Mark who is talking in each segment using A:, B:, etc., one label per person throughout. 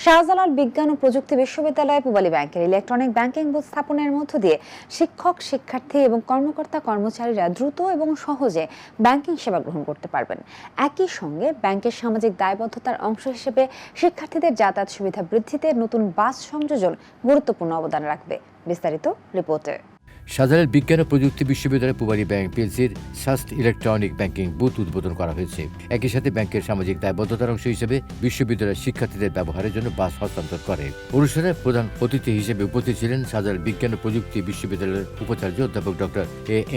A: শাহজালাল বিজ্ঞান ও প্রযুক্তি বিশ্ববিদ্যালয় পূবালী ব্যাংকের ইলেকট্রনিক ব্যাংকিং বুথ স্থাপনের মধ্য দিয়ে শিক্ষক, শিক্ষার্থী এবং কর্মচারীরা দ্রুত এবং সহজে ব্যাংকিং সেবা গ্রহণ করতে পারবেন। একই সঙ্গে ব্যাংকের সামাজিক দায়বদ্ধতার অংশ হিসেবে শিক্ষার্থীদের যাতায়াত সুবিধা বৃদ্ধিতে নতুন বাস সংযোজন গুরুত্বপূর্ণ অবদান রাখবে। বিস্তারিত রিপোর্টে।
B: শাহজালাল বিজ্ঞান ও প্রযুক্তি বিশ্ববিদ্যালয় পূবালী ব্যাংক পিএলসির সাস্ট ইলেকট্রনিক ব্যাংকিং বুথ উদ্বোধন করা হয়েছে। একই সাথে ব্যাংকের সামাজিক দায়বদ্ধতার অংশ হিসেবে বিশ্ববিদ্যালয়ের শিক্ষার্থীদের ব্যবহারের জন্য বাস হস্তান্তর করে। অনুষ্ঠানে প্রধান অতিথি হিসেবে উপস্থিত ছিলেন শাহজালাল বিজ্ঞান ও প্রযুক্তি বিশ্ববিদ্যালয়ের উপাচার্য অধ্যাপক ডক্টর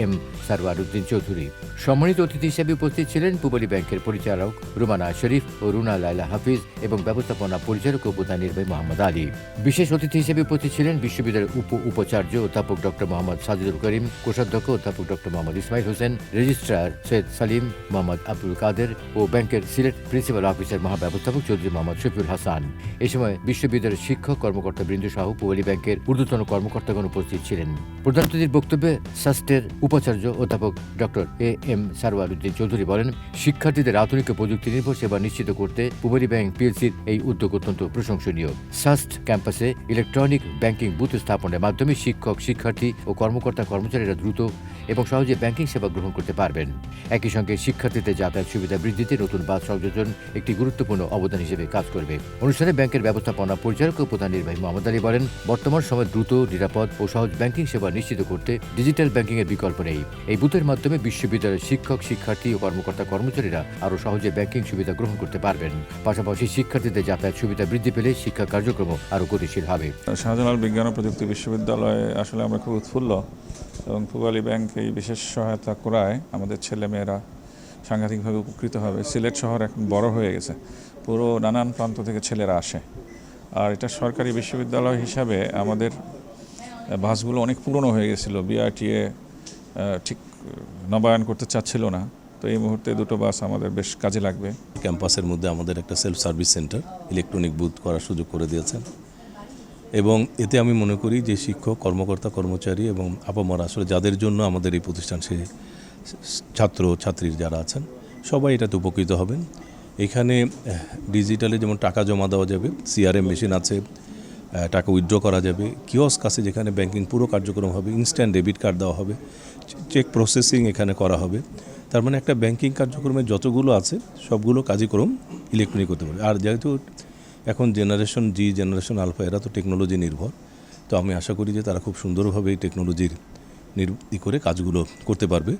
B: এম সারওয়ার উদ্দিন চৌধুরী। সম্মানিত অতিথি হিসেবে উপস্থিত ছিলেন পূবালী ব্যাংকের পরিচালক রুমানা শরীফ ও রুনা লাইলা হাফিজ এবং ব্যবস্থাপনা পরিচালক ও প্রধান নির্বাহী মোহাম্মদ আলী। বিশেষ অতিথি হিসেবে উপস্থিত ছিলেন বিশ্ববিদ্যালয়ের উপাচার্য অধ্যাপক ডক্টর মোহাম্মদ সাজিদুল করিম, কোষাধ্যক্ষ অধ্যাপক ডক্টর মোহাম্মদ ইসমাইল হোসেন, রেজিস্ট্রার সৈয়দ সালিম মোহাম্মদ আব্দুল কাদের ও ব্যাংকের সিলেট প্রিন্সিপাল অফিসার মহাব্যবস্থাপক চৌধুরী মোহাম্মদ শফিউল হাসান। এ সময় বিশ্ববিদ্যালয়ের শিক্ষক, কর্মকর্তাবৃন্দ সহ পূবালী ব্যাংকের ঊর্ধ্বতন কর্মকর্তাগণ উপস্থিত ছিলেন। প্রধান অতিথির বক্তব্যে সাস্টের উপাচার্য অধ্যাপক ডক্টর এম সারওয়ার উদ্দিন চৌধুরী বলেন, শিক্ষার্থীদের আধুনিক প্রযুক্তি নির্ভর সেবা নিশ্চিত করতে পূবালী ব্যাংক পিএলসির এই উদ্যোগ অত্যন্ত প্রশংসনীয়। সাস্ট ক্যাম্পাসে ইলেকট্রনিক ব্যাংকিং বুথ স্থাপনের মাধ্যমে শিক্ষক, শিক্ষার্থী ও কর্মচারীরা দ্রুত এবং সহজে ব্যাংকিং সেবা গ্রহণ করতে পারবেন। একই সঙ্গে শিক্ষার্থীদের যাতায়াত সুবিধা বৃদ্ধিতে নতুন বাস সংযোজন একটি গুরুত্বপূর্ণ অবদান হিসেবে কাজ করবে। অনুষ্ঠানে ব্যাংকের ব্যবস্থাপনা পরিচালক ও প্রধান নির্বাহী মোহাম্মদ আলী বলেন, বর্তমান সময়ে দ্রুত, নিরাপদ ও সহজ ব্যাংকিং সেবা নিশ্চিত করতে ডিজিটাল ব্যাংকিং এর বিকল্প নেই। এই বুথের মাধ্যমে বিশ্ববিদ্যালয়ের শিক্ষক, শিক্ষার্থী ও কর্মচারীরা আরও সহজে ব্যাংকিং সুবিধা গ্রহণ করতে পারবেন। পাশাপাশি শিক্ষার্থীদের যাতায়াত সুবিধা বৃদ্ধি পেলে শিক্ষা কার্যক্রম আরও গতিশীল হবে।
C: শাহজালাল বিজ্ঞান ও প্রযুক্তি বিশ্ববিদ্যালয়ে আসলে আমরা খুব উৎফুল্ল এবং পূবালী ব্যাংক এই বিশেষ সহায়তা করায় আমাদের ছেলেমেয়েরা সাংঘাতিকভাবে উপকৃত হবে। সিলেট শহর এখন বড় হয়ে গেছে, পুরো নানান প্রান্ত থেকে ছেলেরা আসে। আর এটা সরকারি বিশ্ববিদ্যালয় হিসাবে আমাদের বাসগুলো অনেক পুরনো হয়ে গেছিলো, বিআরটিএ ঠিক নবায়ন করতে চাচ্ছিল না। তো এই মুহূর্তে দুটো বাস আমাদের বেশ কাজে লাগবে।
D: ক্যাম্পাসের মধ্যে আমাদের একটা self service centre, electronic booth করার সুযোগ করে দিয়েছেন এবং এতে আমি মনে করি যে শিক্ষক, কর্মকর্তা, কর্মচারী এবং আপামরা আসলে যাদের জন্য আমাদের এই প্রতিষ্ঠান, সে ছাত্র ছাত্রীর যারা আছেন সবাই এটাতে উপকৃত হবেন। এখানে ডিজিটালে যেমন টাকা জমা দেওয়া যাবে, সিআরএম মেশিন আছে, টাকা উইথড্র করা যাবে, কিওস্ক আছে যেখানে ব্যাংকিং পুরো কার্যক্রম হবে, ইনস্ট্যান্ট ডেবিট কার্ড দেওয়া হবে, চেক প্রসেসিং এখানে করা হবে। তার মানে একটা ব্যাংকিং কার্যক্রমের যতগুলো আছে সবগুলো কার্যক্রম ইলেকট্রনিক হতে পারে। আর যেহেতু এখন জেনারেশন জি, জেনারেশন আলফা, এরা তো টেকনোলজি নির্ভর, তো আমি আশা করি যে তারা খুব সুন্দরভাবে এই টেকনোলজির করে কাজগুলো করতে পারবে।